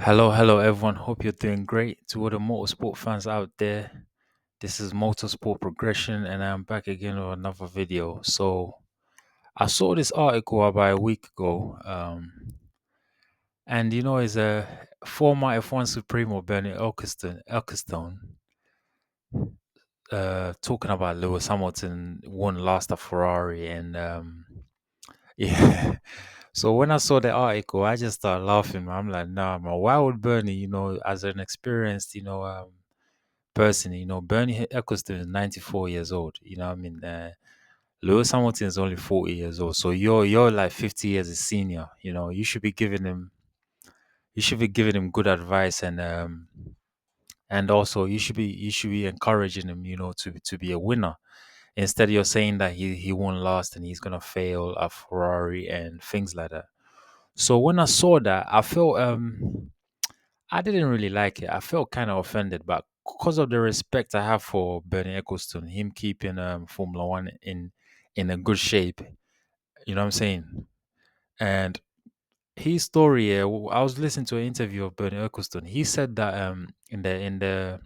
Hello, everyone. Hope you're doing great. To all the motorsport fans out there, this is Motorsport Progression, and I'm back again with another video. So, I saw this article about a week ago, and it's a former F1 Supremo Bernie Ecclestone talking about Lewis Hamilton won last at Ferrari, and yeah. So when I saw the article, I just started laughing. I'm like, nah, man, why would Bernie, as an experienced, person, Bernie Ecclestone is 94 years old. What I mean, Lewis Hamilton is only 40 years old. So you're like 50 years a senior. You should be giving him good advice, and also you should be encouraging him, to be a winner. Instead, you're saying that he won last and he's gonna fail at Ferrari and things like that. So when I saw that, I didn't really like it. I felt kind of offended, but because of the respect I have for Bernie Ecclestone, him keeping Formula One in a good shape, you know what I'm saying? And his story, I was listening to an interview of Bernie Ecclestone. He said that in the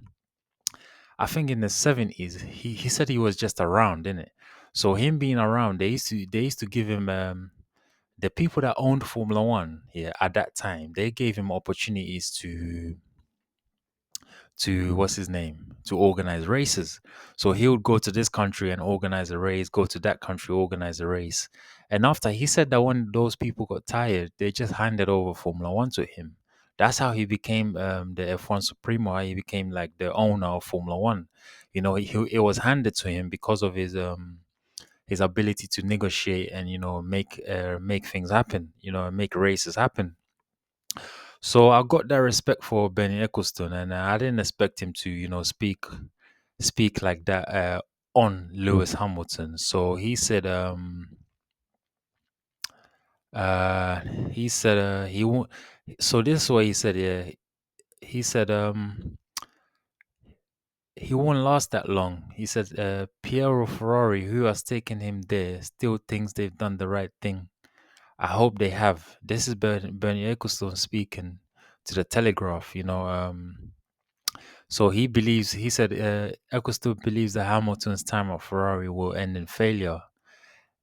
I think in the 70s, he said he was just around, didn't it? So him being around, they used to give him the people that owned Formula One, yeah, at that time, they gave him opportunities to what's his name, to organize races. So he would go to this country and organize a race, go to that country, organize a race. And after, he said that when those people got tired, they just handed over Formula One to him. That's how he became the F1 Supremo. How he became like the owner of Formula One. It was handed to him because of his ability to negotiate and make things happen. And make races happen. So I got that respect for Bernie Ecclestone, and I didn't expect him to, speak like that on Lewis Hamilton. So uh, he said, he won't. So this is what he said. Yeah, he said, he won't last that long. He said, Piero Ferrari, who has taken him there, still thinks they've done the right thing. I hope they have. This is Bernie Ecclestone speaking to the Telegraph. So he said, Ecclestone believes that Hamilton's time at Ferrari will end in failure.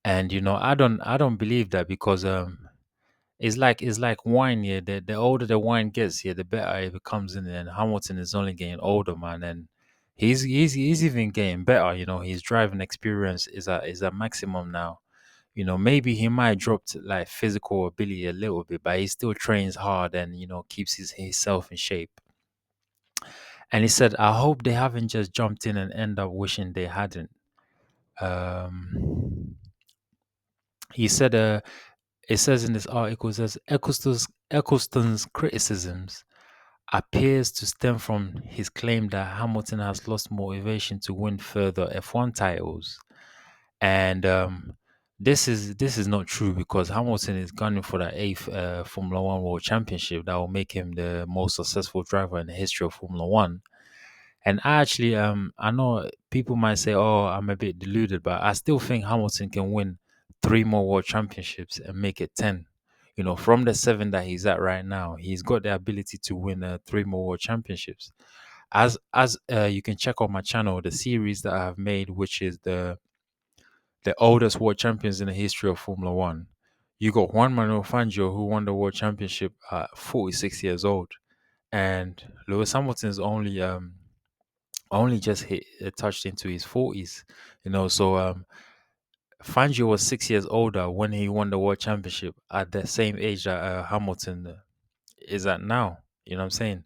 And I don't believe that because it's like wine, yeah. The older the wine gets, yeah, the better it becomes. And Hamilton is only getting older, man, and he's even getting better. His driving experience is a maximum now. Maybe he might drop to, like, physical ability a little bit, but he still trains hard and keeps himself in shape. And he said, I hope they haven't just jumped in and end up wishing they hadn't. Um, he said, it says in this article, it says Ecclestone's criticisms appears to stem from his claim that Hamilton has lost motivation to win further F1 titles. And this is not true because Hamilton is gunning for the eighth Formula One World Championship that will make him the most successful driver in the history of Formula One. And I know people might say, "Oh, I'm a bit deluded," but I still think Hamilton can win three more world championships and make it 10. From the seven that he's at right now, he's got the ability to win three more world championships. As you can check on my channel, the series that I have made, which is the oldest world champions in the history of Formula One. You got Juan Manuel Fangio, who won the world championship at 46 years old, and Lewis Hamilton's only just touched into his 40s. So Fangio was 6 years older when he won the world championship at the same age that Hamilton is at now. You know what I'm saying?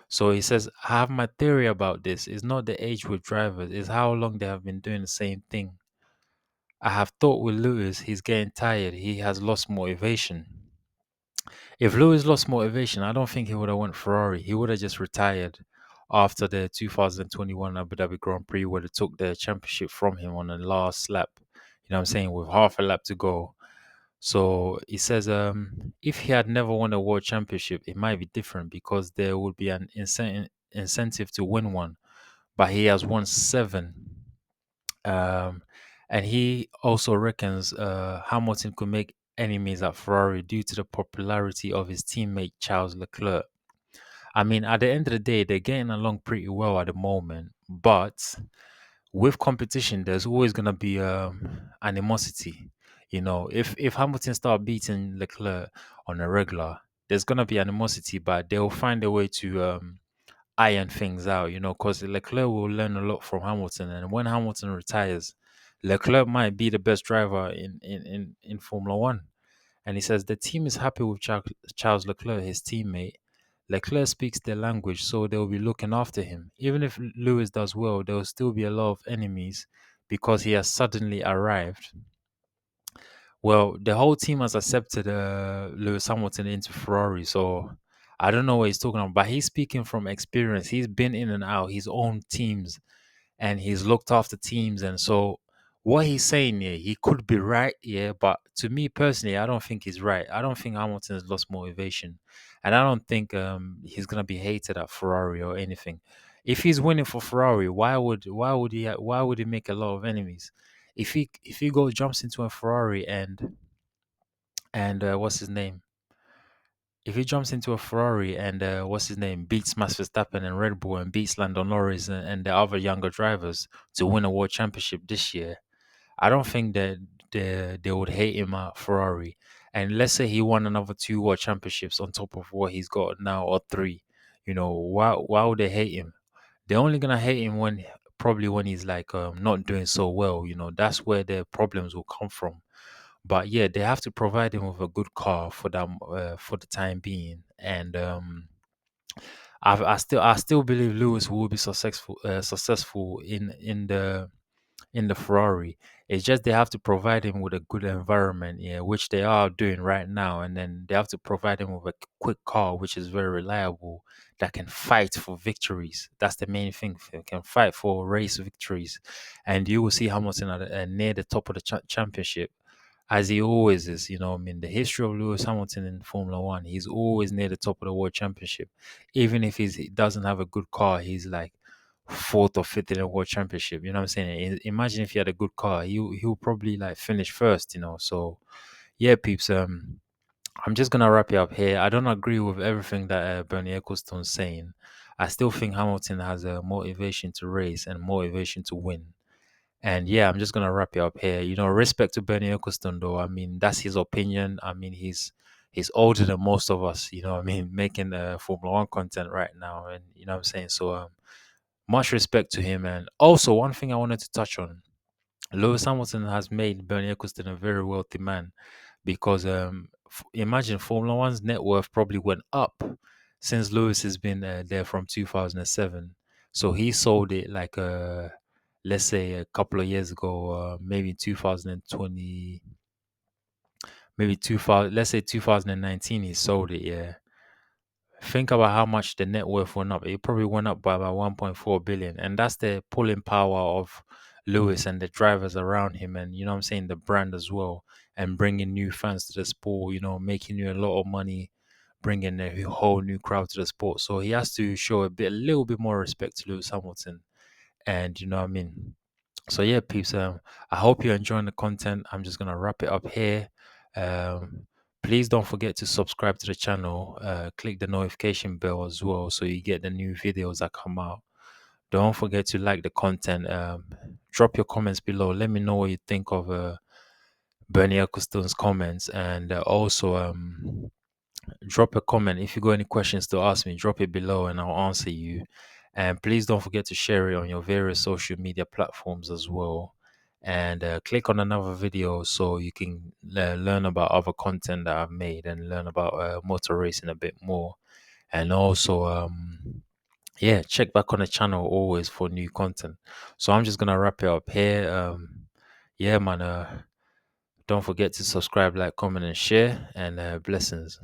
So he says, I have my theory about this. It's not the age with drivers, it's how long they have been doing the same thing. I have thought with Lewis, he's getting tired. He has lost motivation. If Lewis lost motivation, I don't think he would have went Ferrari. He would have just retired after the 2021 Abu Dhabi Grand Prix, where they took the championship from him on the last lap. You know what I'm saying? With half a lap to go. So he says, if he had never won a world championship, it might be different because there would be an incentive to win one. But he has won seven. Um, and he also reckons Hamilton could make enemies at Ferrari due to the popularity of his teammate Charles Leclerc. I mean, at the end of the day, they're getting along pretty well at the moment, but with competition, there's always gonna be animosity. You know, if Hamilton start beating Leclerc on a regular, there's gonna be animosity, but they'll find a way to iron things out. You know, because Leclerc will learn a lot from Hamilton, and when Hamilton retires, Leclerc might be the best driver in Formula One. And he says the team is happy with Charles Leclerc, his teammate. Leclerc speaks their language, so they'll be looking after him. Even if Lewis does well, there will still be a lot of enemies because he has suddenly arrived. Well, the whole team has accepted Lewis Hamilton into Ferrari, so I don't know what he's talking about, but he's speaking from experience. He's been in and out his own teams and he's looked after teams. And so what he's saying here, he could be right, yeah, but to me personally, I don't think he's right. I don't think Hamilton has lost motivation. And I don't think he's gonna be hated at Ferrari or anything. If he's winning for Ferrari, why would he make a lot of enemies? If he go jumps into a Ferrari and what's his name? If he jumps into a Ferrari and what's his name beats Max Verstappen and Red Bull and beats Lando Norris and the other younger drivers to win a world championship this year, I don't think that they would hate him at Ferrari. And let's say he won another two world championships on top of what he's got now or three. You know, why would they hate him? They're only gonna hate him when probably when he's like not doing so well. You know, that's where their problems will come from. But yeah, they have to provide him with a good car for them for the time being. And I still believe Lewis will be successful in the Ferrari. It's just they have to provide him with a good environment, yeah, which they are doing right now, and then they have to provide him with a quick car, which is very reliable, that can fight for victories. That's the main thing. Can fight for race victories, and you will see Hamilton near the top of the championship as he always is. You know, I mean, the history of Lewis Hamilton in Formula One, he's always near the top of the world championship. Even if he doesn't have a good car, he's like fourth or fifth in the world championship. You know what I'm saying? Imagine if he had a good car, he'll probably like finish first. You know, so yeah, peeps. I'm just gonna wrap it up here. I don't agree with everything that Bernie Ecclestone's saying. I still think Hamilton has a motivation to race and motivation to win. And yeah, I'm just gonna wrap it up here. You know, respect to Bernie Ecclestone though. I mean, that's his opinion. I mean, he's older than most of us, you know what I mean, making Formula One content right now. And you know what I'm saying? So much respect to him. And also one thing I wanted to touch on. Lewis Hamilton has made Bernie Ecclestone a very wealthy man because imagine Formula One's net worth probably went up since Lewis has been there from 2007. So he sold it like let's say a couple of years ago, maybe 2020, maybe 2000, let's say 2019, he sold it. Yeah, think about how much the net worth went up. It probably went up by about 1.4 billion, and that's the pulling power of Lewis and the drivers around him, and you know what I'm saying, the brand as well, and bringing new fans to the sport. You know, making you a lot of money, bringing a whole new crowd to the sport. So he has to show a little bit more respect to Lewis Hamilton, and you know what I mean. So yeah, peeps. I hope you're enjoying the content. I'm just gonna wrap it up here. Um, Please don't forget to subscribe to the channel. Click the notification bell as well, so you get the new videos that come out. Don't forget to like the content. Drop your comments below. Let me know what you think of Bernie Ecclestone's comments, and also drop a comment. If you got any questions to ask me, drop it below and I'll answer you. And please don't forget to share it on your various social media platforms as well. And click on another video so you can learn about other content that I've made and learn about motor racing a bit more. And also, yeah, check back on the channel always for new content. So I'm just gonna wrap it up here. Yeah, man. Don't forget to subscribe, like, comment, and share. And blessings.